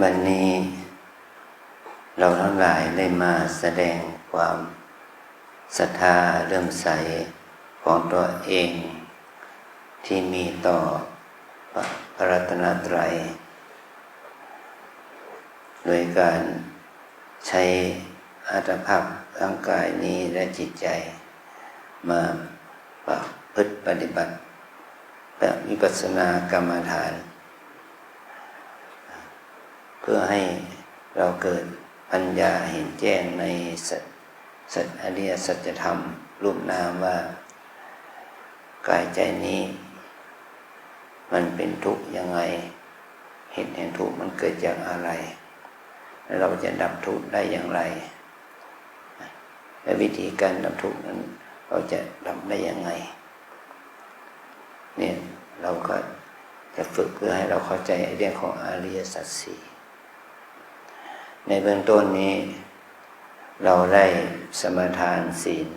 วันนี้เราทั้งหลายได้มาแสดงความศรัทธาเลื่อมใสของตัวเองที่มีต่อพระรัตนตรัยโดยการใช้อัตภาพร่างกายนี้และจิตใจมาประพฤติปฏิบัติแบบวิปัสสนากรรมฐานเพื่อให้เราเกิดปัญญาเห็นแจ้งในสัจอริยสัจธรรมรูปนามว่ากายใจนี้มันเป็นทุกข์ยังไงเหตุแห่งทุกข์มันเกิดจากอะไรและเราจะดับทุกข์ได้อย่างไรและวิธีการดับทุกข์นั้นเราจะดับได้ยังไงเนี่ยเราก็จะฝึกเพื่อให้เราเข้าใจเรื่องของอริยสัจสี่ในเบื้องต้นนี้เราได้สมาทานศีล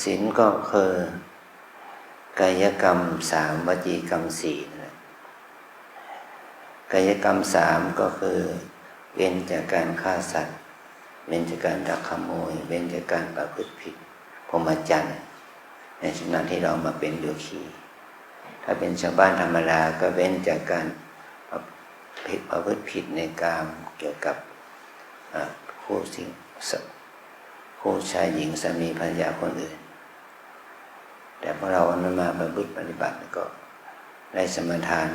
ศีลก็คือกายกรรม3วจีกรรม4กายกรรม3ก็คือเว้นจากการฆ่าสัตว์เว้นจากการลักขโมยเว้นจากการประพฤติผิดพรหมจรรย์ในขณะที่เรามาเป็นโยคีถ้าเป็นชาวบ้านธรรมดาก็เว้นจากการประพฤติผิดในกามเกี่ยวกับคู่ชายหญิงสามีภรรยาคนอื่นแต่พอเรานั้นมาประพฤติปฏิบัติก็ได้สมาทาน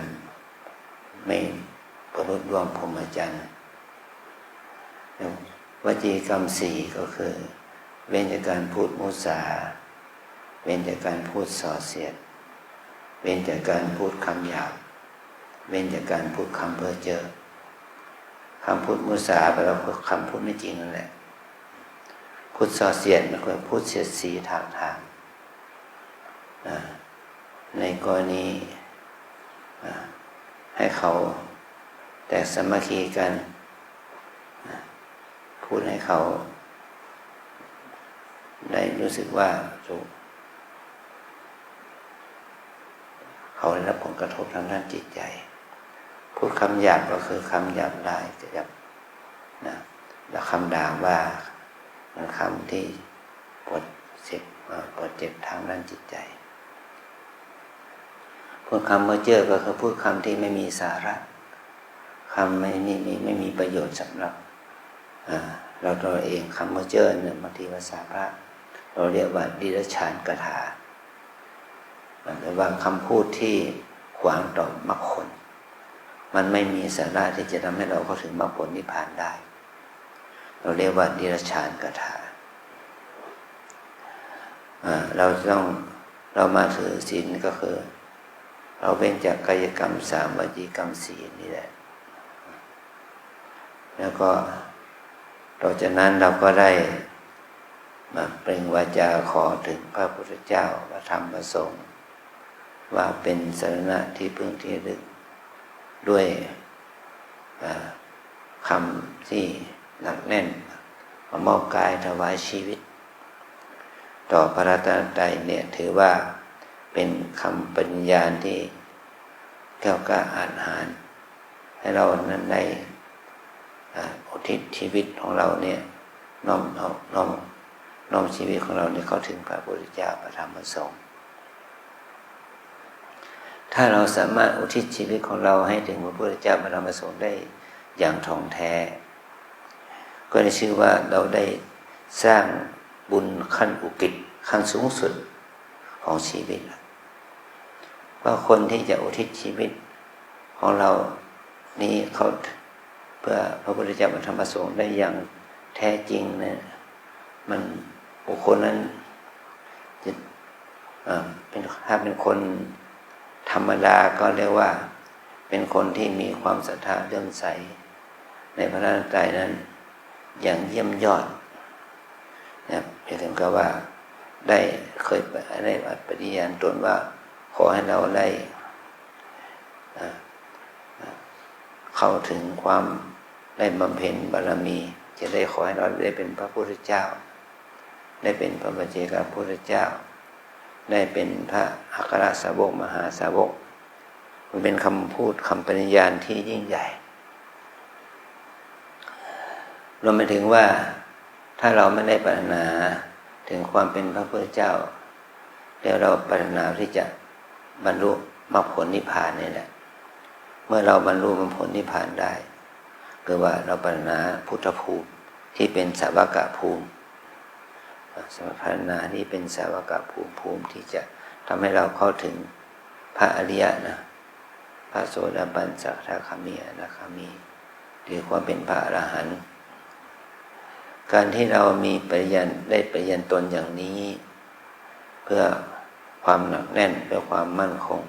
ไม่ประพฤติร่วมพรหมจรรย์วจีกรรม4ก็คือเว้นจากการพูดมุสาเว้นจากการพูดส่อเสียดเว้นจากการพูดคำหยาบเว้นจากการพูดคำเพ้อเจ้อคำพูดมุสาแปลว่าคำพูดไม่จริงนั่นแหละพูดส่อเสียดมันคือพูดเสียดสีถากถางในกรณีให้เขาแตกสามัคคีกันพูดให้เขาได้รู้สึกว่าเขาได้รับผลกระทบทางด้านจิตใจพูดคำหยาบก็คือคำหยาบลายจะหยาบแล้วคำด่าว่ามันคำที่ปวดเจ็บทางด้านจิตใจพูดคำเพ้อเจ้อก็คือพูดคำที่ไม่มีสาระคำไม่มีประโยชน์สำหรับเราตัวเองคำเพ้อเจ้อเนี่ยบางทีภาษาพระเราเรียกว่าดิรัจฉานกถาหรือว่าคำพูดที่ขวางต่อมรรคผลมันไม่มีสาระที่จะทำให้เราเข้าถึงมรรคผลนิพพานได้เราเรียกว่าดิรัจฉานกถาเรามาถือศีลก็คือเราเว้นจากกายกรรม3วจีกรรม4นี่แหละแล้วก็ต่อจากนั้นเราก็ได้มาเปล่งวาจาขอถึงพระพุทธเจ้าพระธรรมพระสงฆ์ว่าเป็นสรณะที่พึ่งที่ระลึกด้วยคำที่หนักแน่นมอบกายถวายชีวิตต่อพระรัตนตรัยเนี่ยถือว่าเป็นคำปฏิญาณที่แก้วกล้าอาจหาญให้เรานั้นได้อุทิศชีวิตของเราเนี่ยน้อมชีวิตของเราเนี่ยเข้าถึงพระพุทธเจ้าพระธรรมพระสงฆ์ถ้าเราสามารถอุทิศชีวิตของเราให้ถึงพระพุทธเจ้าพระธรรมพระสงฆ์ได้อย่างท่องแท้ก็ได้ชื่อว่าเราได้สร้างบุญขั้นอุกฤษขั้นสูงสุดของชีวิตว่าคนที่จะอุทิศชีวิตของเรานี้เขาเพื่อพระพุทธเจ้าพระธรรมพระสงฆ์ได้อย่างแท้จริงเนี่ยมันบุคคลนั้นจะถ้าเป็นคนธรรมดาก็เรียกว่าเป็นคนที่มีความศรัทธาเลื่อมใสในพระรัตนตรัยนั้นอย่างเยี่ยมยอดนะครับเพียงแต่ว่าเคยได้ปฏิญาณตนว่าขอให้เราได้เข้าถึงความได้บำเพ็ญบารมีจะได้ขอให้เราได้เป็นพระพุทธเจ้าได้เป็นพระปัจเจกพุทธเจ้าได้เป็นพระอัครสาวกมหาสาวก มันเป็นคำพูดคำปฏิญาณที่ยิ่งใหญ่รวมไปถึงว่าถ้าเราไม่ได้ปรารถนาถึงความเป็นพระพุทธเจ้าแล้วเราปรารถนาที่จะบรรลุมรรคผลนิพพานนี่แหละเมื่อเราบรรลุมรรคผลนิพพานได้คือว่าเราปรารถนาพุทธภูมิที่เป็นสาวกภูมิสมภารนานี้เป็นสาวกภูมิที่จะทำให้เราเข้าถึงพระอริยะนะพระโสดาบันสกทาคามีอนาคามีหรือความเป็นพระอรหันต์การที่เรามีปริญญาได้ปริญญาตนอย่างนี้เพื่อความหนักแน่นเพื่อความมั่นคง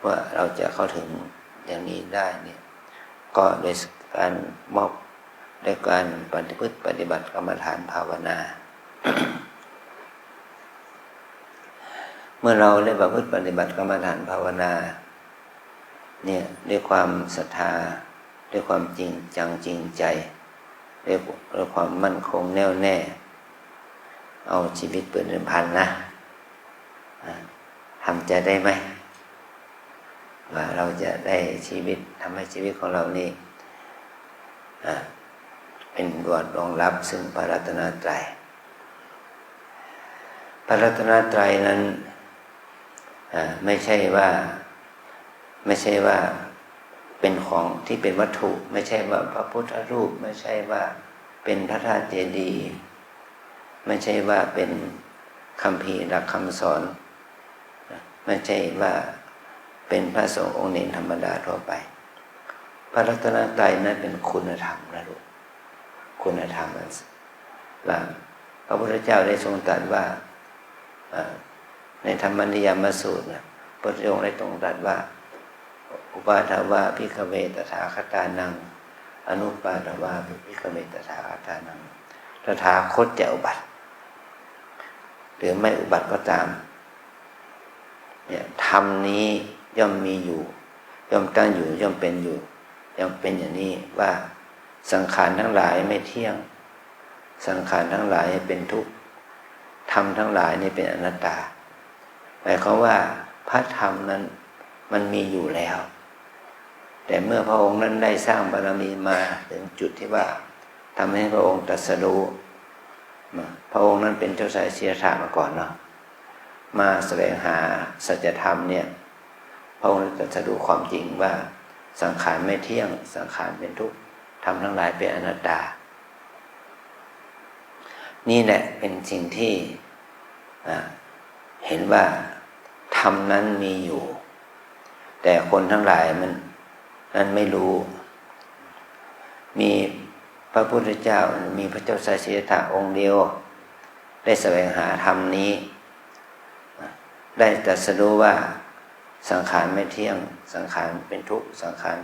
ว่าเราจะเข้าถึงอย่างนี้ได้เนี่ยก็โดยการมอบด้วยการปฏิบัติกรรมฐานภาวนา เมื่อเราได้ประพฤติปฏิบัติกรรมฐานภาวนาเนี่ยด้วยความศรัทธาด้วยความจริงจังจริงใจด้วยความมั่นคงแน่วแน่เอาชีวิตเป็นเดิมพันนะทำใจได้ไหมว่าเราจะได้ชีวิตทำให้ชีวิตของเรานี่เป็นบวชรองรับซึ่งพระรัตนตรัยพระรัตนตรัยนั้นไม่ใช่ว่าเป็นของที่เป็นวัตถุไม่ใช่ว่าพระพุทธรูปไม่ใช่ว่าเป็นพระธาตุเจดีย์ไม่ใช่ว่าเป็นคัมภีร์หลักคำสอนไม่ใช่ว่าเป็นพระสงฆ์องค์เนรธรรมดาทั่วไปพระรัตนตรัยนั้นเป็นคุณธรรมนะลูกคุณธรรมว่าพระพุทธเจ้าได้ทรงตรัสว่าในธรรมนิยามสูตรนะพระองค์ได้ทรงตรัสว่าอุปาทวะภิกขเวตถาคตานังอนุปาทวะภิกขเวตถาคตานังตถาคตจะอุบัติหรือไม่อุบัติก็ตามเนี่ยธรรมนี้ย่อมมีอยู่ย่อมตั้งอยู่ย่อมเป็นอยู่ย่อมเป็นอย่างนี้ว่าสังขารทั้งหลายไม่เที่ยงสังขารทั้งหลายเป็นทุกข์ธรรมทั้งหลายนี่เป็นอนัตตาหมายความว่าพระธรรมนั้นมันมีอยู่แล้วแต่เมื่อพระองค์นั้นได้สร้างบารมีมาถึงจุดที่ว่าทำให้พระองค์ตรัสรู้พระองค์นั้นเป็นเจ้าชายสิทธัตถะมาก่อนเนาะมาแสวงหาสัจธรรมเนี่ยพระองค์ตรัสรู้ความจริงว่าสังขารไม่เที่ยงสังขารเป็นทุกข์ธรรมทั้งหลายเป็นอนัตตานี่แหละเป็นสิ่งที่เห็นว่าธรรมนั้นมีอยู่แต่คนทั้งหลายมันนั้นไม่รู้มีพระพุทธเจ้ามีพระเจ้าชายสิทธัตถะองค์เดียวได้แสวงหาธรรมนี้ได้ตรัสรู้ว่าสังขารไม่เที่ยงสังขารเป็นทุกข์สังขาร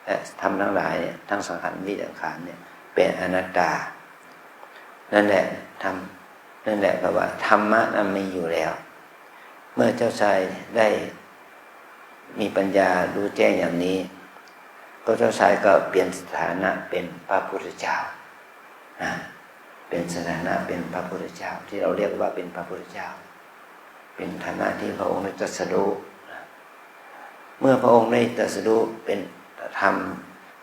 และธรรมทั้งหลายเนี่ยทั้งสังขารวิสังขารเนี่ยเป็นอนัตตานั่นแหละนั่นแหละเพราะว่าธรรมะนั้นมีอยู่แล้วเมื่อเจ้าชายได้มีปัญญารู้แจ้งอย่างนี้ก็เจ้าชายก็เปลี่ยนสถานะเป็นพระพุทธเจ้าเป็นสถานะเป็นพระพุทธเจ้าที่เราเรียกว่าเป็นพระพุทธเจ้าเป็นฐานะที่พระองค์ได้ตรัสรู้เมื่อพระองค์ได้ตรัสรู้เป็นธรรม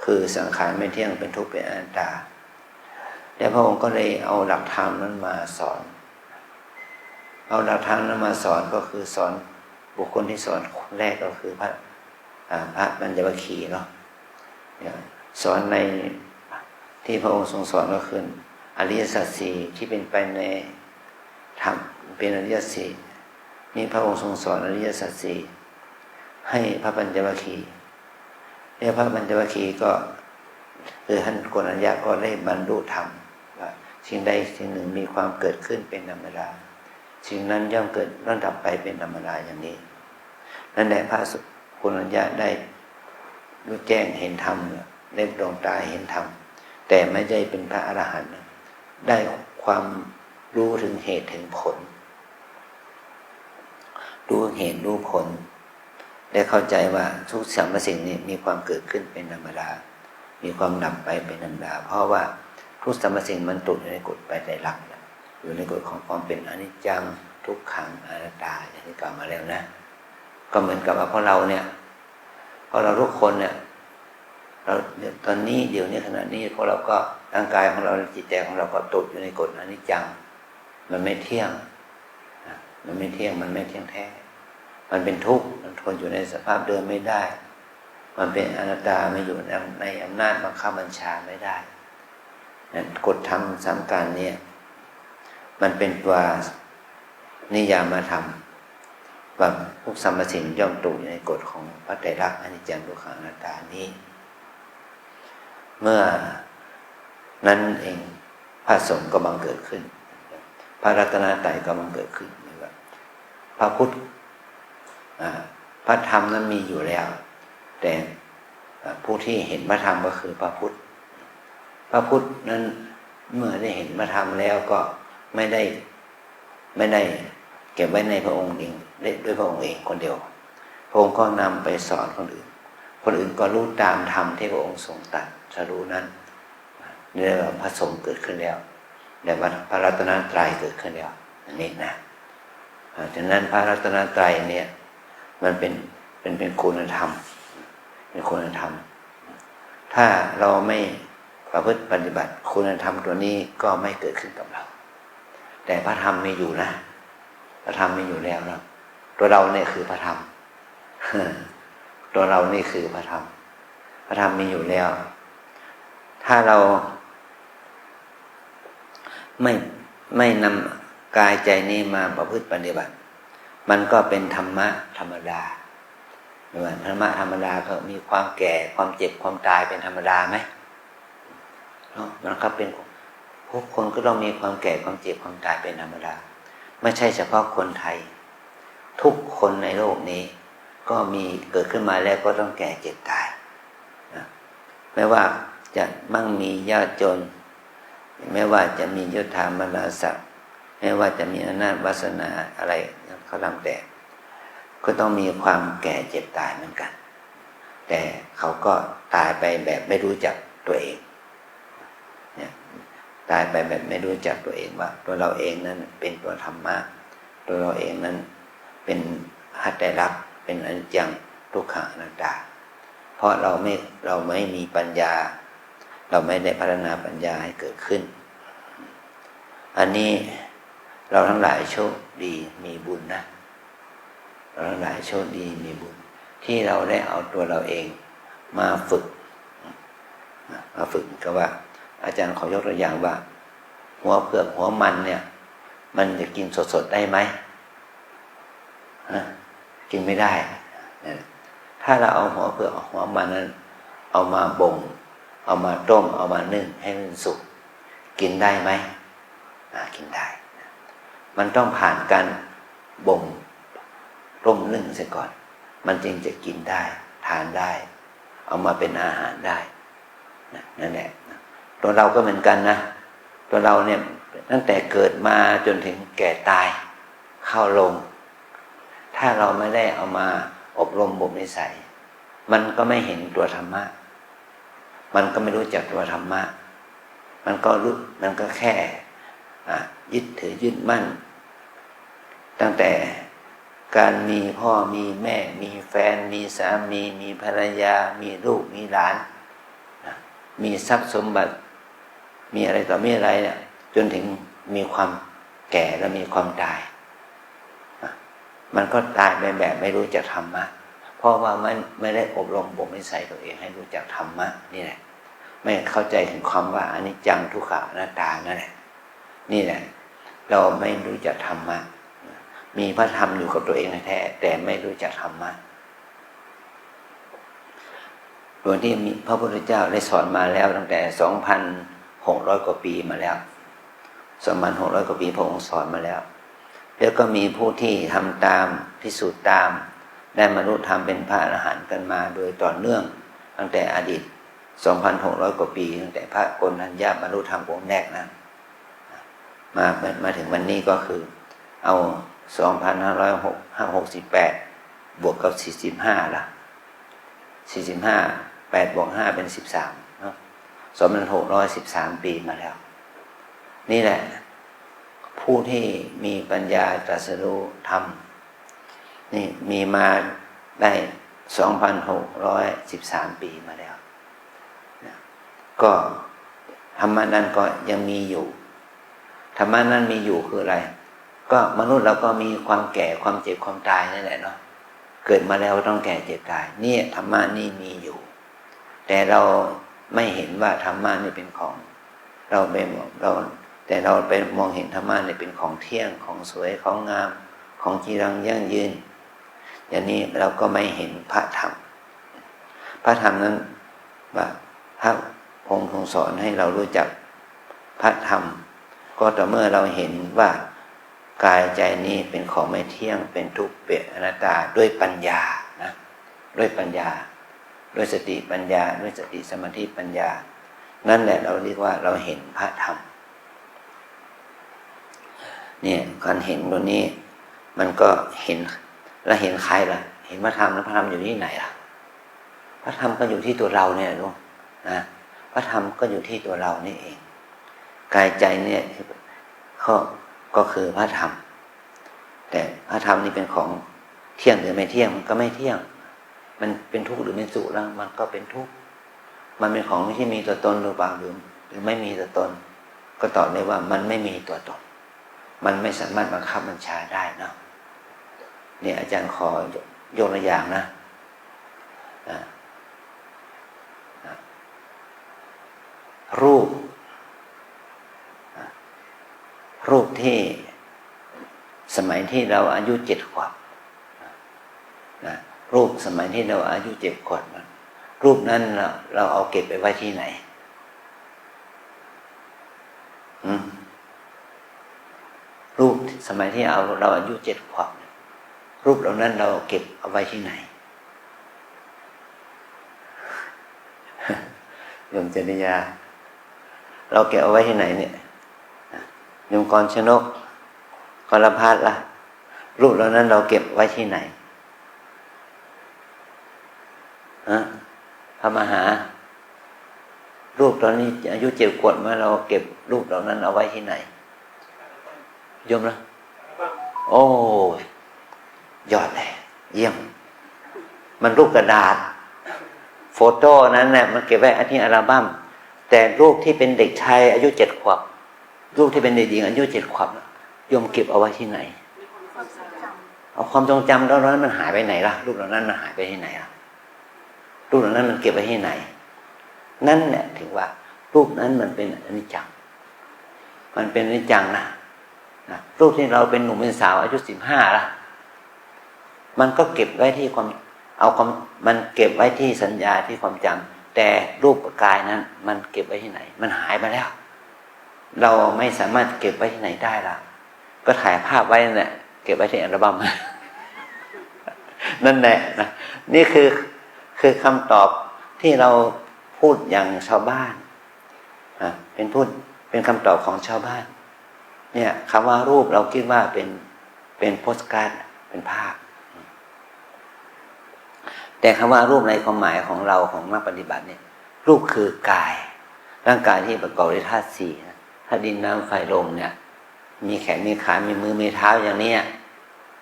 คือสังขารไม่เที่ยงเป็นทุกข์เป็นอนัตตาแล้วพระองค์ก็เลยเอาหลักธรรมนั้นมาสอนเอาหลักธรรมนั้นมาสอนก็คือสอนบุคคลที่สอนคนแรกก็คือพระปัญจวัคคีย์เนาะสอนในที่พระองค์ทรงสอนก็คืออริยสัจสี่ที่เป็นไปในธรรมเป็นอริยสัจสี่นี่พระองค์ทรงสอนอริยสัจสี่ให้พระปัญจวัคคีย์แล้วพระปัญจวัคคีย์ก็คือท่านโกณัญญาก็ได้บรรลุธรรมว่าสิ่งใดสิ่งหนึ่งมีความเกิดขึ้นเป็นธรรมดาสิ่งนั้นย่อมเกิดย่อมดับไปเป็นธรรมดาอย่างนี้นั่นแหละพระโกณัญญาได้รู้แจ้งเห็นธรรมได้ดวงตาเห็นธรรมแต่ไม่ได้เป็นพระอรหันต์ได้ความรู้ถึงเหตุถึงผลรู้เหตุรู้ผลได้เข้าใจว่าทุกสรรพสิ่งนี้มีความเกิดขึ้นเป็นธรรมดามีความดับไปเป็นธรรมดาเพราะว่าทุกสรรพสิ่งมันตกอยู่ในกฎไปในหลักอยู่ในกฎของความเป็นอนิจจังทุกขังอนัตตาอย่างที่กล่าวมาแล้วนะก็เหมือนกับว่าพวกเราเนี่ย ราะเราทุกคนเนี่ยเราตอนนี้เดี๋ยวนี้ขณะนี้พวกเราก็ร่างกายของเราจิตใจของเราก็ตกอยู่ในกฎอนิจจังมันไม่เที่ยงมันไม่เที่ยงมันไม่เที่ยงแท้มันเป็นทุกข์มันทนอยู่ในสภาพเดิมไม่ได้มันเป็นอนัตตาไม่อยู่ในอำนาจบังคับบัญชาไม่ได้กฎธรรมสามการเนี่ยมันเป็นตัวนิยามธรรมว่าทุกสรรพสิ่งย่อมตกอยู่ในกฎของพระไตรลักษณ์อนิจจังทุกขังอนัตตานี้เมื่อนั้นเองพระสงฆ์ก็บังเกิดขึ้นพระรัตนตรัยก็บังเกิดขึ้นพระพุทธพระธรรมนั้นมีอยู่แล้วแต่ผู้ที่เห็นพระธรรมก็คือพระพุทธพระพุทธนั้นเมื่อได้เห็นพระธรรมแล้วก็ไม่ได้เก็บไว้ในพระองค์เองด้วยพระองค์เองคนเดียวพระองค์ก็นำไปสอนคนอื่นคนอื่นก็รู้ตามธรรมที่พระองค์ทรงตรัสรู้นั้นเรียกว่าพระสงฆ์เกิดขึ้นแล้วแต่ว่าพระรัตนตรัยเกิดขึ้นแล้วนี่นะฉะนั้นพระรัตนตรัยเนี่ยมันเป็นคุณธรรมเป็นคุณธรรมถ้าเราไม่ประพฤติปฏิบัติคุณธรรมตัวนี้ก็ไม่เกิดขึ้นกับเราแต่พระธรรมมีอยู่นะพระธรรมมีอยู่แล้วนะตัวเราเนี่ยคือพระธรรมตัวเรานี่คือพระธรรมพระธรรมมีอยู่แล้วถ้าเราไม่นำกายใจนี้มาประพฤติปฏิบัติมันก็เป็นธรรมะธรรมดาเหมือนธรรมะธรรมดาก็มีความแก่ความเจ็บความตายเป็นธรรมดาไหมมันก็เป็นทุกคนก็ต้องมีความแก่ความเจ็บความตายเป็นธรรมดาไม่ใช่เฉพาะคนไทยทุกคนในโลกนี้ก็มีเกิดขึ้นมาแล้วก็ต้องแก่เจ็บตายนะไม่ว่าจะมั่งมียากจนไม่ว่าจะมียศถาบรรดาศักดิ์ไม่ว่าจะมีอำนาจวาสนาอะไรเขาทำแต่ก็ต้องมีความแก่เจ็บตายเหมือนกันแต่เขาก็ตายไปแบบไม่รู้จักตัวเองเนี่ยตายไปแบบไม่รู้จักตัวเองว่าตัวเราเองนั้นเป็นตัวธรรมะตัวเราเองนั้นเป็นหัตถลักษณ์เป็นอนิจจังทุกขังอนัตตาเพราะเราไม่มีปัญญาเราไม่ได้พัฒนาปัญญาให้เกิดขึ้นอันนี้เราทั้งหลายโชคดีมีบุญนะเราทั้งหลายโชคดีมีบุญที่เราได้เอาตัวเราเองมาฝึกก็ว่าอาจารย์ขอยกตัวอย่างว่าหัวเผือกหัวมันเนี่ยมันจะกินสดๆได้ไหมกินไม่ได้ถ้าเราเอาหัวเผือกหัวมันนั้นเอามาบ่งเอามาต้มเอามานึ่งให้มันสุกกินได้ไหมกินได้มันต้องผ่านการบ่งต้มนึ่งเสียก่อนมันจึงจะกินได้ทานได้เอามาเป็นอาหารได้นั่นแหละตัวเราก็เหมือนกันนะตัวเราเนี่ยตั้งแต่เกิดมาจนถึงแก่ตายเข้าลงถ้าเราไม่ได้เอามาอบรมบ่มนิสัยมันก็ไม่เห็นตัวธรรมะมันก็ไม่รู้จักตัวธรรมะมันก็แค่ยึดถือยึดมั่นตั้งแต่การมีพ่อมีแม่มีแฟนมีสามีมีภรรยามีลูกมีหลานมีทรัพย์สมบัติมีอะไรต่อมีอะไรเนี่ยจนถึงมีความแก่และมีความตายมันก็ตายไปแบบไม่รู้จักธรรมะเพราะว่ามันไม่ได้อบรมบ่มนิสัยตัวเองให้รู้จักธรรมะนี่แหละไม่เข้าใจถึงความว่าอนิจจังทุกขังอนัตตานั่นแหละนี่แหละเราไม่รู้จักธรรมะมีพระธรรมอยู่กับตัวเองแท้แต่ไม่รู้จักธรรมะโดยที่มีพระพุทธเจ้าได้สอนมาแล้วตั้งแต่ 2,600 กว่าปีมาแล้ว 2,600 กว่าปีพระองค์สอนมาแล้วแล้วก็มีผู้ที่ทำตามพิสูจน์ตามได้บรรลุธรรมเป็นพระอรหันต์กันมาโดยต่อเนื่องตั้งแต่อดีต 2,600 กว่าปีตั้งแต่พระโกณฑัญญะบรรลุธรรมองค์แรกนะมาถึงวันนี้ก็คือเอา 2,568 บวกกับ 45 ละ45 8 บวก 5 เป็น 13 เนาะ 2,613 ปีมาแล้วนี่แหละผู้ที่มีปัญญาตรัสรู้ธรรมนี่มีมาได้ 2,613 ปีมาแล้วนะก็ธรรมะนั้นก็ยังมีอยู่ธรรมะนั้นมีอยู่คืออะไรก็มนุษย์เราก็มีความแก่ความเจ็บความตายนั่นแหละเนาะเกิดมาแล้วต้องแก่เจ็บตายนี่ธรรมะนี่มีอยู่แต่เราไม่เห็นว่าธรรมะนี่เป็นของเราแต่เราไปมองเห็นธรรมะนี่เป็นของเที่ยงของสวยของงามของจีรังยั่งยืนอย่างนี้เราก็ไม่เห็นพระธรรมพระธรรมนั้นว่าพระองค์ทรงสอนให้เรารู้จักพระธรรมก็ต่อเมื่อเราเห็นว่ากายใจนี้เป็นของไม่เที่ยงเป็นทุกข์เป็นอนัตตาด้วยปัญญานะด้วยปัญญาด้วยสติปัญญาด้วยสติสมาธิปัญญานั่นแหละเราเรียกว่าเราเห็นพระธรรมเนี่ยการเห็นตรงนี้มันก็เห็นแล้วเห็นใครล่ะเห็นพระธรรมแล้วพระธรรมอยู่ที่ไหนล่ะพระธรรมก็อยู่ที่ตัวเราเนี่ยลูกนะพระธรรมก็อยู่ที่ตัวเรานี่เองกายใจเนี่ยก็คือพระธรรมแต่พระธรรมนี่เป็นของเที่ยงหรือไม่เที่ยงมันก็ไม่เที่ยงมันเป็นทุกข์หรือเป็นสุขแล้วมันก็เป็นทุกข์มันเป็นของที่มีตัวตนหรือเปล่าหรือไม่มีตัวตนก็ตอบได้ว่ามันไม่มีตัวตนมันไม่สามารถบังคับบัญชาได้เนาะเนี่ยอาจารย์ขอยกตัวอย่างนะรูปที่สมัยที่เราอายุ7 ขวบนะรูปสมัยที่เราอายุ7 ขวบรูปนั้นเราเอาเก็บไปไว้ที่ไหนรูปสมัยที่เราอายุ7 ขวบรูปเหล่านั้นเราเก็บเอาไว้ที่ไหนโยมจริยาเราเก็บเอาไว้ที่ไหนเนี่ยโยมกรชนกกรพัฒน์ล่ะรูปเหล่านั้นเราเก็บไว้ที่ไหนพระมหารูปตอนนี้อายุ7 ขวบเมื่อเราเก็บรูปเหล่านั้นเอาไว้ที่ไหนโยมนะโอ้ยอดเลยเยี่ยมมันรูปกระดาษโฟโต้นั้นเนี่ยมันเก็บไว้ที่อัลบั้มแต่รูปที่เป็นเด็กชายอายุ7 ขวบรูปที่เป็นเด็กหญิงอายุ7 ขวบโยมเก็บเอาไว้ที่ไหนเอาความทรงจำแล้วนั้นมันหายไปไหนล่ะรูปเหล่านั้นมันหายไปที่ไหนล่ะรูปเหล่านั้นมันเก็บไว้ที่ไหนนั่นแหละถึงว่ารูปนั้นมันเป็นอนิจจังมันเป็นอนิจจังนะรูปที่เราเป็นหนุ่มเป็นสาวอายุ15ล่ะมันก็เก็บไว้ที่มันเก็บไว้ที่สัญญาที่ความจำแต่รูปกายนั้นมันเก็บไว้ที่ไหนมันหายไปแล้วเราไม่สามารถเก็บไว้ที่ไหนได้ละก็ถ่ายภาพไว้นั่นแหละเก็บไว้ที่อัลบั้มนั่นแหละนะนี่คือคำตอบที่เราพูดอย่างชาวบ้านเป็นคำตอบของชาวบ้านเนี่ยคำว่ารูปเราคิดว่าเป็นโพสการ์ดเป็นภาพแต่คำว่ารูปในความหมายของเราของนักปฏิบัติเนี่ยรูปคือกายร่างกายที่ประกอบด้วยธาตุ4ธาตุดินน้ำไฟลมเนี่ยมีแขนมีขามีมือมีเท้าอย่างนี้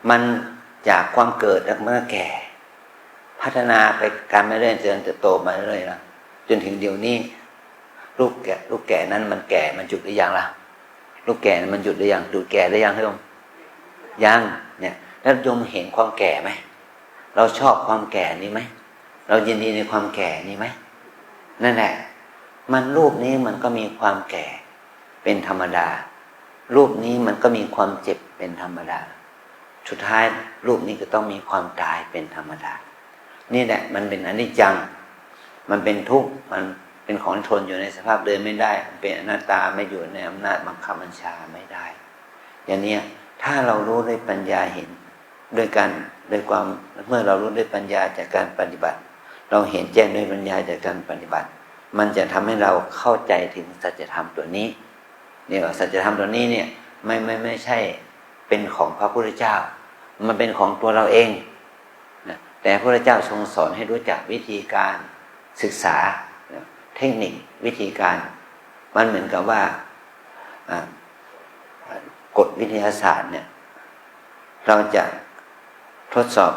มันจากความเกิดแล้วเมื่อแก่พัฒนาไปการไม่เรื่อยเจริญเติบโตมาเรื่อยๆนะจนถึงเดี๋ยวนี้ลูกแก่นั้นมันแก่มันหยุดหรือยังล่ะลูกแก่มันหยุดหรือยังดูแก่หรือยังโยมยังเนี่ยแล้วโยมเห็นความแก่ไหมเราชอบความแก่นี้ไหมเรายินดีในความแก่นี้ไหมนั่นแหละมันรูปนี้มันก็มีความแก่เป็นธรรมดารูปนี้มันก็มีความเจ็บเป็นธรรมดาสุดท้ายรูปนี้ก็ต้องมีความตายเป็นธรรมดานี่แหละมันเป็นอนิจจังมันเป็นทุกข์มันเป็นของทนอยู่ในสภาพเดิมไม่ได้เป็นอนัตตาไม่อยู่ในอำนาจบังคับบัญชาไม่ได้อย่างนี้ถ้าเรารู้ด้วยปัญญาเห็นด้วยความเมื่อเรารู้ด้วยปัญญาจากการปฏิบัติเราเห็นแจ้งด้วยปัญญาจากการปฏิบัติมันจะทำให้เราเข้าใจถึงสัจธรรมตัวนี้เนี่ยสัจธรรมตัวนี้เนี่ยไม่ใช่เป็นของพระพุทธเจ้ามันเป็นของตัวเราเองนะแต่พระพุทธเจ้าทรงสอนให้รู้จักวิธีการศึกษาเทคนิควิธีการมันเหมือนกับว่ากฎวิทยาศาสตร์เนี่ยเราจะ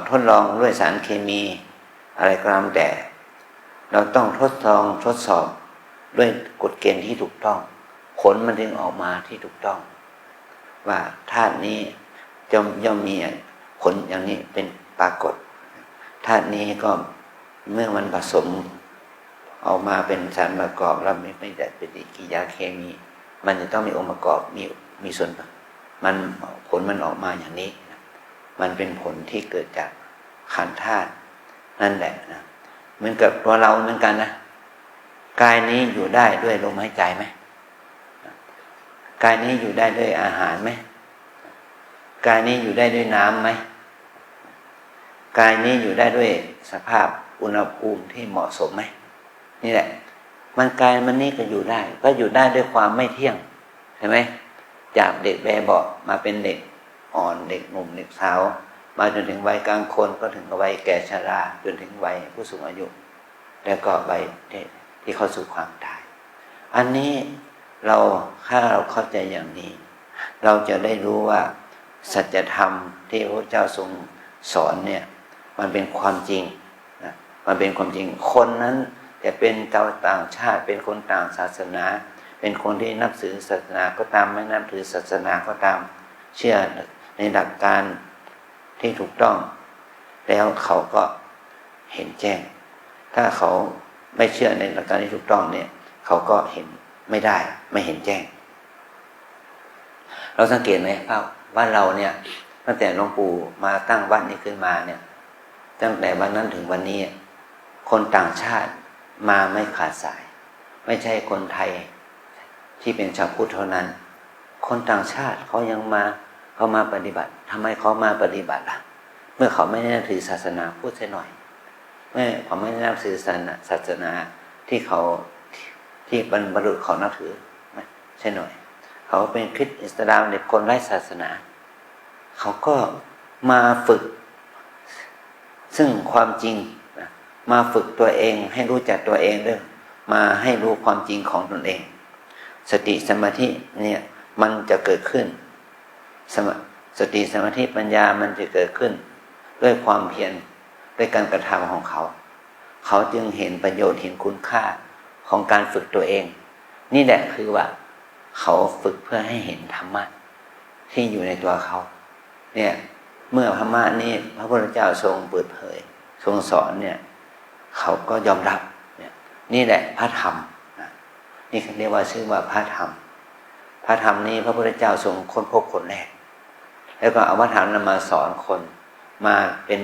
ทดลองด้วยสารเคมี อะไรก็ตามแต่เราต้องทดสอบด้วยกฎเกณฑ์ที่ถูกต้องผลมันถึงออกมาที่ถูกต้องว่าธาตุนี้ย่อมมีผลอย่างนี้เป็นปรากฏธาตุนี้ก็เมื่อมันผสมออกมาเป็นสารประกอบแล้วไม่ได้เป็นปฏิกิริยาเคมีมันจะต้องมีองค์ประกอบมีส่วนมันผลมันออกมาอย่างนี้มันเป็นผลที่เกิดจากขันธ์ธาตุนั่นแหละนะเหมือนกับตัวเราเหมือนกันนะกายนี้อยู่ได้ด้วยลมหายใจไหมกายนี้อยู่ได้ด้วยอาหารไหมกายนี้อยู่ได้ด้วยน้ำไหมกายนี้อยู่ได้ด้วยสภาพอุณหภูมิที่เหมาะสมไหมนี่แหละมันกายมันนี่ก็อยู่ได้ก็อยู่ได้ด้วยความไม่เที่ยงใช่ไหมจากเด็กแบเบาะมาเป็นเด็กอ่อนเด็กหนุ่มเด็กสาวมาจนถึงวัยกลางคนก็ถึงวัยแก่ชราจนถึงวัยผู้สูงอายุแล้วก็วัยที่เข้าสู่ความตายอันนี้ถ้าเราเข้าใจอย่างนี้เราจะได้รู้ว่าสัจธรรมที่พระเจ้าทรงสอนเนี่ยมันเป็นความจริงนะมันเป็นความจริงคนนั้นจะเป็นชาวต่างชาติเป็นคนต่างศาสนาเป็นคนที่นับถือศาสนาก็ตามไม่นับถือศาสนาก็ตามเชื่อในหลักการที่ถูกต้องแล้วเขาก็เห็นแจ้งถ้าเขาไม่เชื่อในหลักการที่ถูกต้องเนี่ยเขาก็เห็นไม่ได้ไม่เห็นแจ้งเราสังเกตไหมครับว่าเราเนี่ยตั้งแต่หลวงปู่มาตั้งวัดนี้ขึ้นมาเนี่ยตั้งแต่วันนั้นถึงวันนี้คนต่างชาติมาไม่ขาดสายไม่ใช่คนไทยที่เป็นชาวพุทธเท่านั้นคนต่างชาติเขายังเขามาปฏิบัติทำไมเขามาปฏิบัติล่ะเมื่อเขาไม่ได้นับถือศาสนาพูดเสียหน่อยเมื่อเขาไม่ได้นับถือศาสนาที่บรรพบุรุษเขานับถือใช่หน่อยเขาเป็นคริสต์อิสลามเด็กคนไร้ศาสนาเขาก็มาฝึกซึ่งความจริงมาฝึกตัวเองให้รู้จักตัวเองด้วยมาให้รู้ความจริงของตนเองสติสมาธิเนี่ยมันจะเกิดขึ้นสติสมาธิปัญญามันจะเกิดขึ้นด้วยความเพียรด้วยการกระทำของเขาเขาจึงเห็นประโยชน์เห็นคุณค่าของการฝึกตัวเองนี่แหละคือว่าเขาฝึกเพื่อให้เห็นธรรมะที่อยู่ในตัวเขาเนี่ยเมื่อธรรมะนี้พระพุทธเจ้าทรงเปิดเผยทรงสอนเนี่ยเขาก็ยอมรับเนี่ยนี่แหละพระธรรมนะนี่เรียกว่าชื่อว่าพระธรรมพระธรรมนี้พระพุทธเจ้าทรงค้นพบคนแรกแล้วก็เอาพระธรรมนั้นมาสอนคนมาเป็น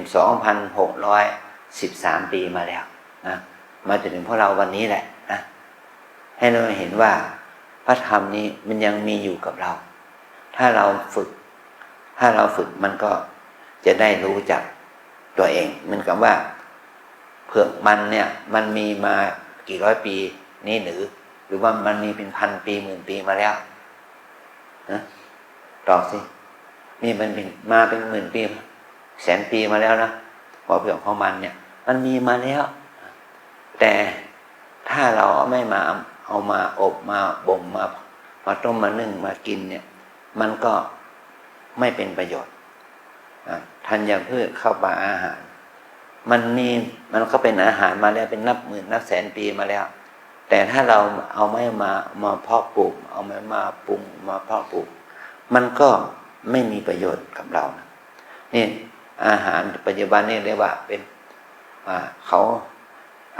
2,613 ปีมาแล้วนะมาจนถึงพวกเราวันนี้แหละนะให้เราเห็นว่าพระธรรมนี้มันยังมีอยู่กับเราถ้าเราฝึกมันก็จะได้รู้จักตัวเองเหมือนกับว่าเผือกมันเนี่ยมันมีมากี่ร้อยปีนี่หรือว่ามันมีเป็นพันปีหมื่นปีมาแล้วนะตอบสินี่มันเป็นมาเป็นหมื่นปีแสนปีมาแล้วนะพอเผือกของมันเนี่ยมันมีมาแล้วแต่ถ้าเราไม่มาเอามาอบมาบ่มมาต้มมานึ่งมากินเนี่ยมันก็ไม่เป็นประโยชน์ธัญพืชข้าวปลาอาหารมันก็เป็นอาหารมาแล้วเป็นนับหมื่นนับแสนปีมาแล้วแต่ถ้าเราเอาไม่มาเพาะปลูกเอาไม่มาปรุงมาเพาะปลูกมันก็ไม่มีประโยชน์กับเรานะนี่อาหารปัจจุบันนี่เรียกว่าเป็นเขา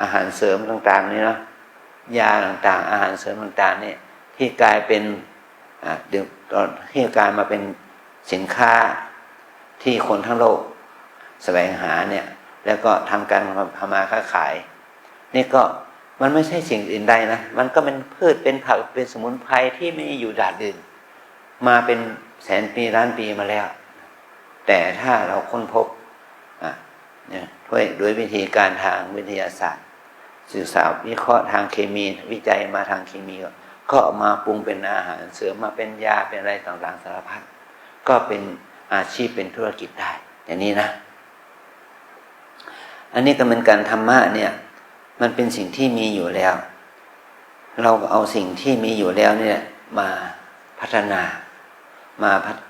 อาหารเสริมต่างๆนี่นะยาต่างๆอาหารเสริมต่างๆนี่ที่กลายเป็นที่กลายมาเป็นสินค้าที่คนทั้งโลกแสวงหาเนี่ยแล้วก็ทำการทำมาค้าขายนี่ก็มันไม่ใช่สิ่งอื่นใดนะมันก็เป็นพืชเป็นผักเป็นสมุนไพรที่ไม่อยู่ดาดดื่นมาเป็นแสนปีล้านปีมาแล้วแต่ถ้าเราค้นพบเนี่ยด้วยวิธีการทางวิทยาศาสตร์ศึกษาวิเคราะห์ทางเคมีวิจัยมาทางเคมีก็มาปรุงเป็นอาหารเสริมมาเป็นยาเป็นอะไรต่างๆสารพัดก็เป็นอาชีพเป็นธุรกิจได้อย่างนี้นะอันนี้ก็เป็นการธรรมะเนี่ยมันเป็นสิ่งที่มีอยู่แล้วเราเอาสิ่งที่มีอยู่แล้วเนี่ยมาพัฒนา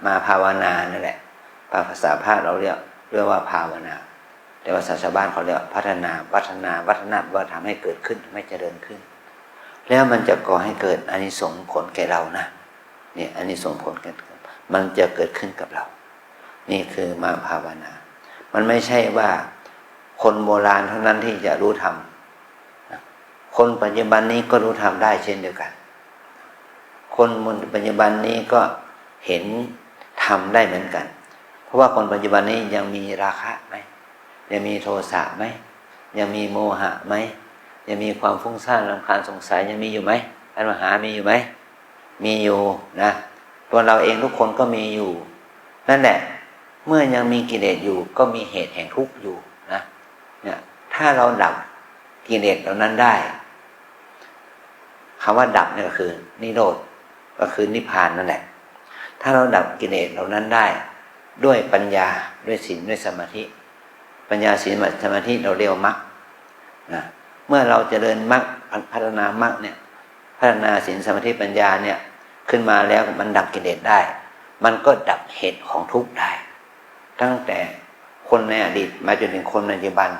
มาภาวนานั่นแหละภาษาพระเราเรียกว่าภาวนา แต่ว่าชาวบ้านเขาเรียกพัฒนาวัฒนาว่าทำให้เกิดขึ้นทำให้เจริญขึ้นแล้วมันจะก่อให้เกิดอานิสงส์ผลแก่เรานะเนี่ยอานิสงส์ผลแก่มันจะเกิดขึ้นกับเรานี่คือมาภาวนามันไม่ใช่ว่าคนโบราณเท่านั้นที่จะรู้ธรรมคนปัจจุบันนี้ก็รู้ธรรมได้เช่นเดียวกันคนปัจจุบันนี้ก็เห็นธรรมได้เหมือนกันเพราะว่าคนปัจจุบันนี้ยังมีราคะไหมยังมีโทสะไหมยังมีโมหะไหมยังมีความฟุ้งซ่านรำคาญสงสัยยังมีอยู่ไหมปัญหามีอยู่ไหมมีอยู่นะตัวเราเองทุกคนก็มีอยู่นั่นแหละเมื่อยังมีกิเลสอยู่ก็มีเหตุแห่งทุกข์อยู่นะเนี่ยถ้าเราดับกิเลสเหล่านั้นได้คำว่าดับเนี่ยก็คือนิโรธก็คือนิพพานนั่นแหละถ้าเราดับกิเลสเหล่านั้นได้ด้วยปัญญาด้วยศีลด้วยสมาธิปัญญาศีลสมาธิเราเรียกว่ามรรคนะเมื่อเราเจริญมรรคพัฒนามรรคเนี่ยพัฒนาศีลสมาธิปัญญาเนี่ยขึ้นมาแล้วมันดับกิเลสได้มันก็ดับเหตุของทุกข์ได้ตั้งแต่คนในอดีตมาจนถึงคนในปัจจุบัน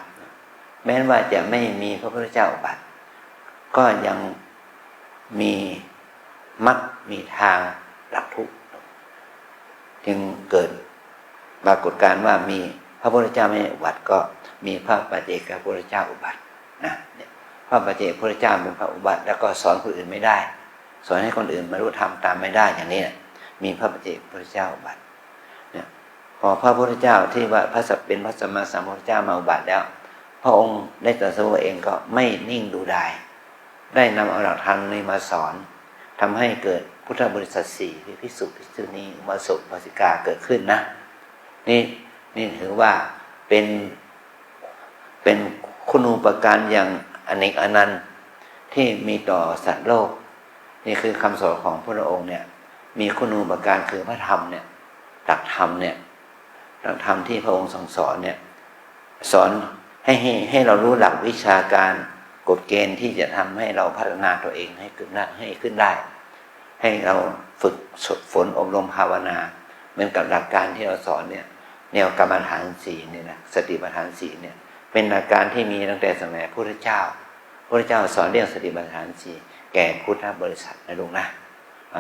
แม้ว่าจะไม่มีพระพุทธเจ้าอุบัติก็ยังมีมรรคมีทางดับทุกข์จึงเกิดปรากฏการณ์ว่ามีพระพุทธเจ้าไม่อุบัติก็มีพระปัจเจกพุทธเจ้าอุบัตินะพระปัจเจกพุทธเจ้าเป็นพระอุบัติแล้วก็สอนคนอื่นไม่ได้สอนให้คนอื่นบรรลุธรรมตามไม่ได้อย่างนี้มีพระปัจเจกพุทธเจ้าอุบัติเนี่ยพอพระพุทธเจ้าที่ว่าพระสัพเป็นพระสัมมาสัมพุทธเจ้ามาอุบัติแล้วพระองค์ได้ตรัสรู้เองก็ไม่นิ่งดูดายได้นำเอาหลักธรรมนี้มาสอนทำให้เกิดพุทธบริษัทสี่คือภิกษุภิกษุณีอุบาสกอุบาสิกาเกิดขึ้นนะนี่ถือว่าเป็นคุณูปการอย่างอเนกอนันต์ที่มีต่อสัตว์โลกนี่คือคำสอนของพระองค์เนี่ยมีคุณูปการคือพระธรรมเนี่ยหลักธรรมเนี่ยหลักธรรมที่พระองค์ทรงสอนเนี่ยสอนให้เรารู้หลักวิชาการกฎเกณฑ์ที่จะทำให้เราพัฒนาตัวเองให้ขึ้นได้ให้เราฝึกฝนอบรมภาวนาเหมือนกับหลักการที่เราสอนเนี่ยแนวกรรมฐานสี่เนี่ยนะสติปัฏฐานสี่เนี่ยเป็นหลักการที่มีตั้งแต่สมัยพระพุทธเจ้าสอนเรื่องสติปัฏฐานสี่แก่พุทธบริษัทนะลูกนะ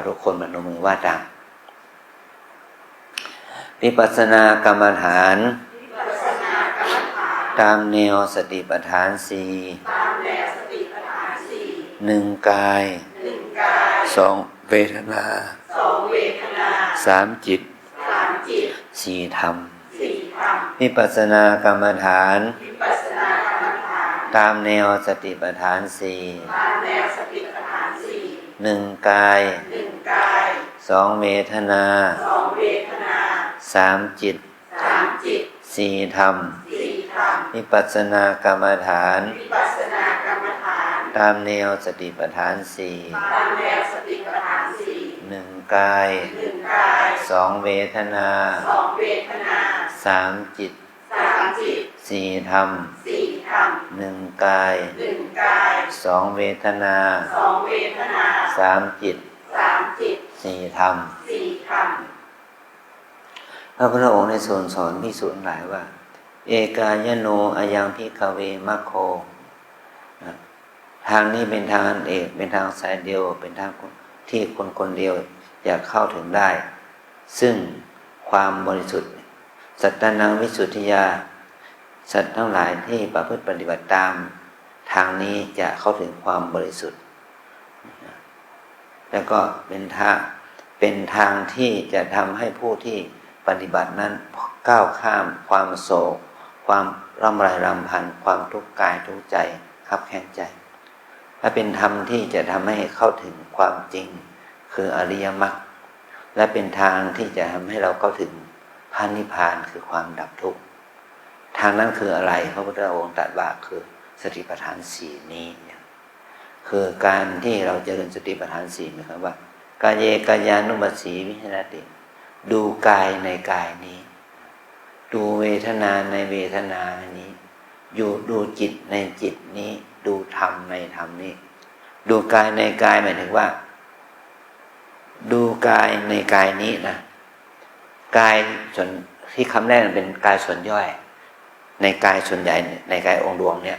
ทุกคนมาลงมือว่าตามวิปัสสนากรรมฐานตามแนวสติปัฏฐานสี่หนึ่งกายสองเวทนาสามจิตสี่ธรรมวิปัสสนากรรมฐานตามแนวสติปัฏฐานสี่หนึ่งกายสองเวทนาสามจิตสี่ธรรมวิปัสสนากรรมฐานตามแนวสติปัฏฐานสี่หนึ่งกายสองเวทนาสามจิตสี่ธรรมหนึ่งกายสองเวทนาสามจิตสี่ธรรมพระพุทธองค์ได้ทรงสอนภิกษุทั้งหลายว่าเอกายโนอายังภิกขเวมัคโคทางนี้เป็นทางอันเอกเป็นทางสายเดียวเป็นทางที่คนเดียวจะเข้าถึงได้ซึ่งความบริสุทธิ์สัตตนังวิสุทธิยาสัตว์ทั้งหลายที่ประพฤติปฏิบัติตามทางนี้จะเข้าถึงความบริสุทธิ์แล้วก็เป็นทางที่จะทำให้ผู้ที่ปฏิบัตินั้นก้าวข้ามความโศกความร่ำไรรำพันความทุกข์กายทุกข์ใจคับแค้นใจและเป็นธรรมที่จะทำให้เข้าถึงความจริงคืออริยมรรคและเป็นทางที่จะทำให้เราเข้าถึงพระนิพพานคือความดับทุกข์ทางนั้นคืออะไรพระพุทธองค์ตรัสว่าคือสติปัฏฐานสี่นี้คือการที่เราเจริญสติปัฏฐานสี่นะครับว่ากายเยกายานุปัสสีวิหารติดูกายในกายนี้ดูเวทนาในเวทนานี้ดูจิตในจิตนี้ดูธรรมในธรรมนี้ดูกายในกายหมายถึงว่าดูกายในกายนี้นะกายส่วนที่คำแรกเป็นกายส่วนย่อย ในกายส่วนใหญ่ในกายองค์รวมเนี่ย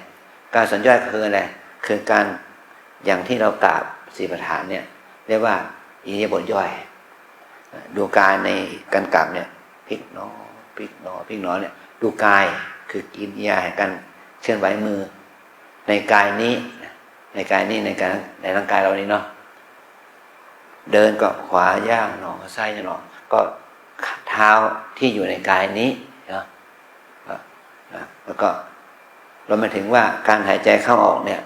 การส่วนย่อยคืออะไรคือการอย่างที่เรากราบสี่ประธานเนี่ยเรียกว่าอิริยาบถย่อยดูกายในการกราบเนี่ยพลิกหนอพลิกหนอพลิกหนอเนี่ยดูกายคือกิริยาแห่งการเคลื่อนไหวมือในกายนี้ในกายนี้ในร่างกายเรานี้เนาะเดินก็ขวาย่างหนอซ้ายหนอก็เท้าที่อยู่ในกายนี้เนาะแล้วก็เรามาถึงว่าการหายใจเข้าออกเนี่ย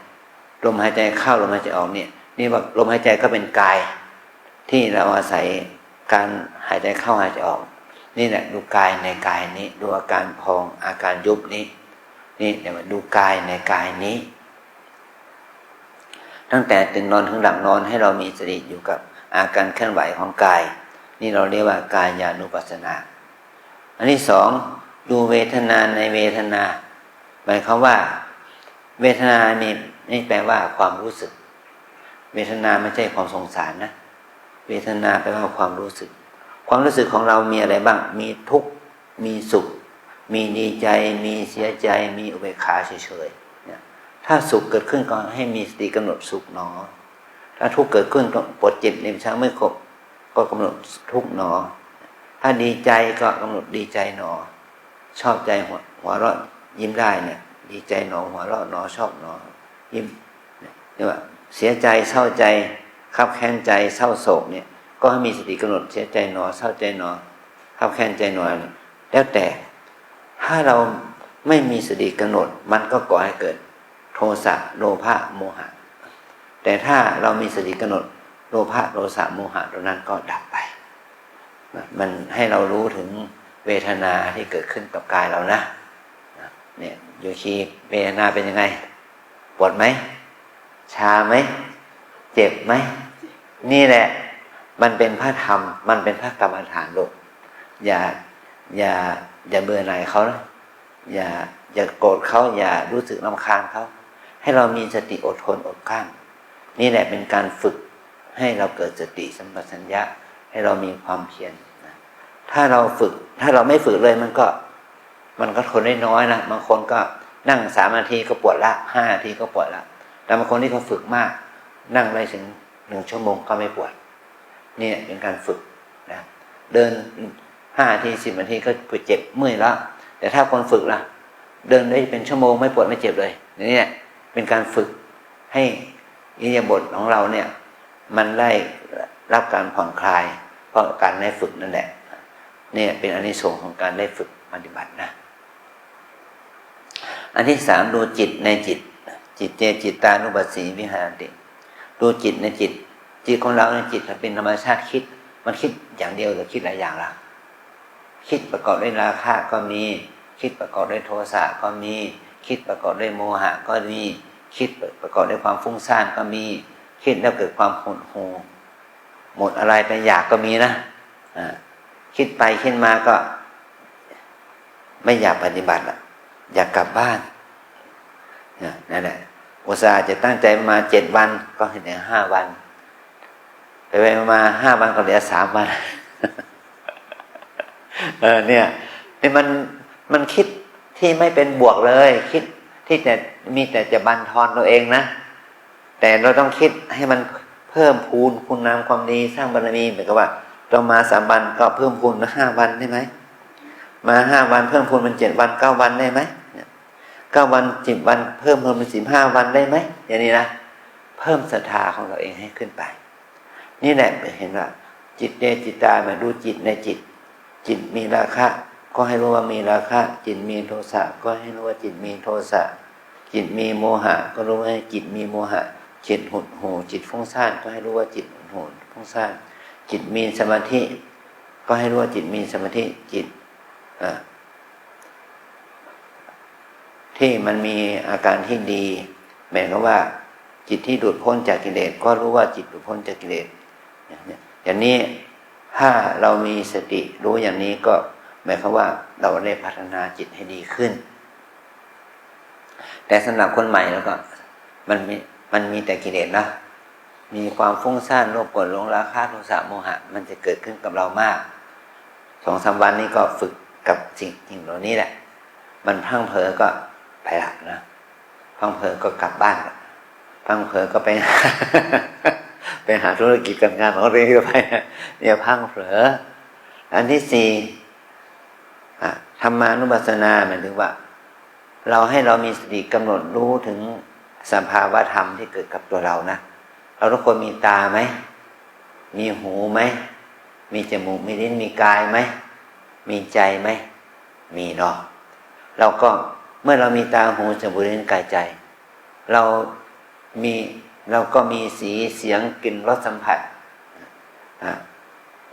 ลมหายใจเข้าลมหายใจออกเนี่ยนี่ว่าลมหายใจก็เป็นกายที่เราอาศัยการหายใจเข้าหายใจออกนี่แหละดูกายในกายนี้ดูอาการพองอาการยุบนี้นี่เดี๋ยวมาดูกายในกายนี้ตั้งแต่ตื่นนอนถึงหลับนอนให้เรามีสติอยู่กับอาการเคลื่อนไหวของกายนี่เราเรียกว่ากายานุปัสสนาอันที่สองดูเวทนาในเวทนาหมายความว่าเวทนานี่แปลว่าความรู้สึกเวทนาไม่ใช่ความสงสารนะเวทนาแปลว่าความรู้สึกความรู้สึกของเรามีอะไรบ้างมีทุกข์มีสุขมีดีใจมีเสียใจมีอุเบกขาเฉยๆเนี่ยถ้าสุขเกิดขึ้นก็ให้มีสติกำหนดสุขหนอถ้าทุกข์เกิดขึ้นก็ปวดจิตในช้าไม่ครบก็กำหนดทุกข์หนอถ้าดีใจก็กำหนดดีใจหนอชอบใจหัวเราะยิ้มได้เนี่ยดีใจหนอหัวเราะหนอชอบหนอยิ้มเนี่ยว่าเสียใจเศร้าใจคับแค้นใจเศร้าโศกเนี่ยก็ให้มีสติกำหนดเสียใจหนอเศร้าใจหนอคับแค้นใจหนอแล้วแต่ถ้าเราไม่มีสติกำหนดมันก็ก่อให้เกิดโทสะโลภะโมหะแต่ถ้าเรามีสติกำหนดโลภะโทสะโมหะตรงนั้นก็ดับไปมันให้เรารู้ถึงเวทนาที่เกิดขึ้นกับกายเรานะเนี่ยโยคีเวทนาเป็นยังไงปวดไหมชาไหมเจ็บไหมนี่แหละมันเป็นพระธรรมมันเป็นพระกรรมฐานลูกอย่าเบื่อหน่ายเขานะอย่าโกรธเขาอย่ารู้สึกรำคาญเขาให้เรามีสติอดทนอดกลั้นนี่แหละเป็นการฝึกให้เราเกิดสติสัมปชัญญะให้เรามีความเพียรถ้าเราไม่ฝึกเลยมันก็ทนได้น้อยนะบางคนก็นั่ง3 นาทีก็ปวดละ5 นาทีก็ปวดละแต่บางคนที่เขาฝึกมากนั่งได้ถึง1 ชั่วโมงก็ไม่ปวดนี่เป็นการฝึกนะเดิน5 นาที10 นาทีก็ปวดเจ็บเมื่อยแล้วแต่ถ้าคนฝึกล่ะเดินได้เป็นชั่วโมงไม่ปวดไม่เจ็บเลยนี่เป็นการฝึกให้อิริยาบถของเราเนี่ยมันได้รับการผ่อนคลายเพราะการได้ฝึกนั่นแหละเนี่ยเป็นอานิสงส์ของการได้ฝึกปฏิบัตินะอันที่3ดูจิตในจิตเจจิตตานุปัสสีวิหารติดูจิตในจิตของเราในจิตเป็นธรรมชาติคิดมันคิดอย่างเดียวหรือคิดหลายอย่างล่ะคิดประกอบด้วยราคะก็มีคิดประกอบด้วยโทสะก็มีคิดประกอบด้วยโมหะก็มีคิดประกอบด้วยความฟุ้งซ่านก็มีคิดแล้วเกิดความหดหู่หมดอะไรไปอยากก็มีนะคิดไปคิดมาก็ไม่อยากปฏิบัติละอยากกลับบ้านนั่นแหละอุตส่าห์จะตั้งใจมา7 วันก็เห็นแต่5 วันไปมา5 วันก็เหลือ3 วันเนี่ยมันคิดที่ไม่เป็นบวกเลยคิดที่จะบั่นทอนตัวเองนะแต่เราต้องคิดให้มันเพิ่มพูนคุณงามความดีสร้างบารมีเหมือนกับว่าเรามา3 วันก็เพิ่มพูนมา5 วันได้ไหมมา5 วันเพิ่มพูนเป็น7 วัน9 วันได้ไหม9 วัน10 วันเพิ่มเป็น15 วันได้ไหมอย่างนี้นะเพิ่มศรัทธาของเราเองให้ขึ้นไปนี่แหละเห็นว่าจิตเจจิตตามาดูจิตในจิตมีราคะก็ให้รู้ว่ามีราคะจิตมีโทสะก็ให้รู้ว่าจิตมีโทสะจิตมีโมหะก็รู้ว่าจิตมีโมหะจิตหดหู่จิตฟุ้งซ่านก็ให้รู้ว่าจิตหดหู่ฟุ้งซ่านจิตมีสมาธิก็ให้รู้ว่าจิตมีสมาธิจิตที่มันมีอาการที่ดีหมายความว่าจิตที่หลุดพ้นจากกิเลสก็รู้ว่าจิตหลุดพ้นจากกิเลสอย่างนี้ถ้าเรามีสติรู้อย่างนี้ก็หมายความว่าเราได้พัฒนาจิตให้ดีขึ้นแต่สำหรับคนใหม่แล้วก็มันมีแต่กิเลสนะมีความฟุ้งซ่านโลภโกรธหลงราคะโทสะโมหะมันจะเกิดขึ้นกับเรามาก2-3 วันนี้ก็ฝึกกับสิ่งเหล่านี้แหละ มันพลั้งเผลอก็ไปละนะพลั้งเผลอก็กลับบ้านพลั้งเผลอก็ไป ไปหาธุรกิจการงานของตัวเองไปเนี่ยพลั้งเผลออันที่สี่ธรรมานุปัสสนาหมายถึงว่าเราให้เรามีสติกำหนดรู้ถึงสภาวะธรรมที่เกิดกับตัวเรานะเราทุกคนมีตาไหมมีหูไหมมีจมูกมีลิ้นมีกายไหมมีใจไหมมีเนาะเราก็เมื่อเรามีตาหูจมูกลิ้นกายใจเราก็มีสีเสียงกลิ่นรสสัมผัส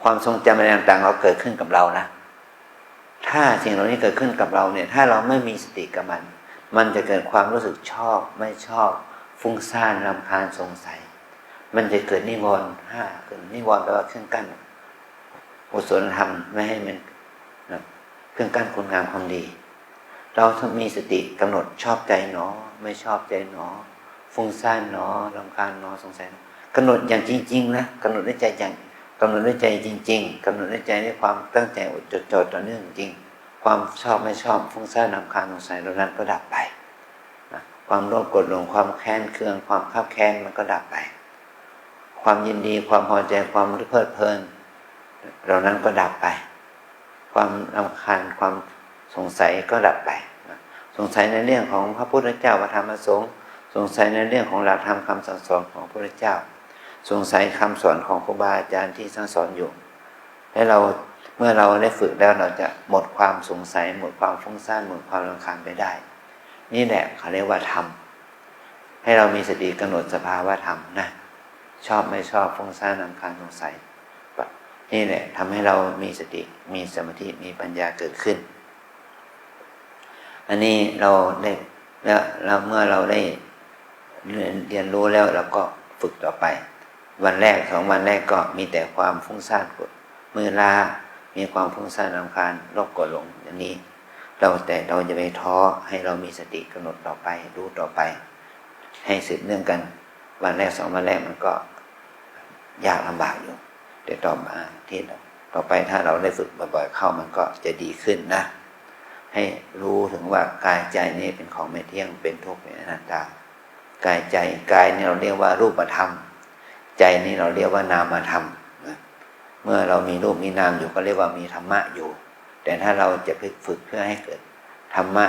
ความทรงจำอะไรต่างๆเราเกิดขึ้นกับเรานะถ้าสิ่งเหล่านี้เกิดขึ้นกับเราเนี่ยถ้าเราไม่มีสติกับมันจะเกิดความรู้สึกชอบไม่ชอบฟุ้งซ่านรำคาญสงสัยมันจะเกิดนิวรณ์เกิดนิวรณ์แปลว่าเครื่องกั้นกุศลธรรมไม่ให้มันเครื่องกั้นคุณงามความดีเราต้องมีสติกำหนดชอบใจหนอไม่ชอบใจหนอฟุ้งซ่านหนอรำคาญหนอสงสัยกำหนดอย่างจริงๆนะกำหนดด้วยใจอย่างกำหนดด้วยใจจริงๆกำหนดด้วยใจด้วยความตั้งใจจดจ่อต่อเนื่องจริงความชอบไม่ชอบฟุ้งซ่านรำคาญสงสัยเหล่านั้นก็ดับไปความโลภโกรธหลงความแค้นเคืองความคับแค้นมันก็ดับไปความยินดีความพอใจความเพลิดเพลินเหล่านั้นก็ดับไปความรำคาญความสงสัยก็ดับไปสงสัยในเรื่องของพระพุทธเจ้าพระธรรมพระสงฆ์สงสัยในเรื่องของหลักธรรมคำสั่งสอนของพระพุทธเจ้าสงสัยคำสอนของครูบาอาจารย์ที่สั่งสอนอยู่และเมื่อเราได้ฝึกแล้วเราจะหมดความสงสัยหมดความฟุ้งซ่านหมดความรำคาญไปได้นี่แหละเขาเรียกว่าธรรมให้เรามีสติกำหนดสภาวะธรรมนะชอบไม่ชอบฟุ้งซ่านรำคาญสงสัยนี่แหละทำให้เรามีสติมีสมาธิมีปัญญาเกิดขึ้นอันนี้เราได้แล้วเมื่อเราได้เรียนรู้แล้วเราก็ฝึกต่อไปวันแรก2 วันแรกก็มีแต่ความฟุ้งซ่านมือล้ามีความฟุ้งซ่านรำคาญโรคกดหลงอย่างนี้แต่เราจะไปท้อให้เรามีสติกำหนดต่อไปรู้ต่อไปให้สืบเนื่องกันวันแรก2 วันแรกมันก็ยากลำบากอยู่แต่ต่อไปถ้าเราได้ฝึกบ่อยๆเข้ามันก็จะดีขึ้นนะให้รู้ถึงว่ากายใจนี้เป็นของไม่เที่ยงเป็นทุกข์เป็นอนัตตากายใจกายนี่เราเรียกว่ารูปธรรมใจนี่เราเรียกว่านามธรรมเมื่อเรามีรูปมีนามอยู่ก็เรียกว่ามีธรรมะอยู่แต่ถ้าเราจะฝึกเพื่อให้เกิดธรรมะ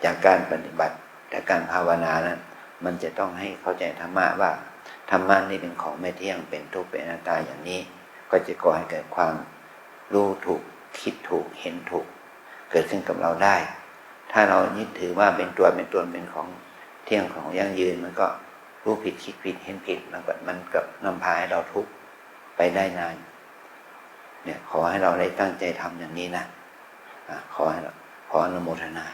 จากการปฏิบัติจากการภาวนานั้นมันจะต้องให้เข้าใจธรรมะว่าธรรมะนี่เป็นของไม่เที่ยงเป็นทุกข์เป็นอนัตตาอย่างนี้ก็จะก่อให้เกิดความรู้ถูกคิดถูกเห็นถูกเกิดขึ้นกับเราได้ถ้าเรายึดถือว่าเป็นตัวเป็นตนเป็นของเที่ยงของยั่งยืนมันก็รู้ผิดคิดผิดเห็นผิดมันก็นำพาให้เราทุกข์ไปได้นานเนี่ยขอให้เราได้ตั้งใจทำอย่างนี้นะขออนุโมทนา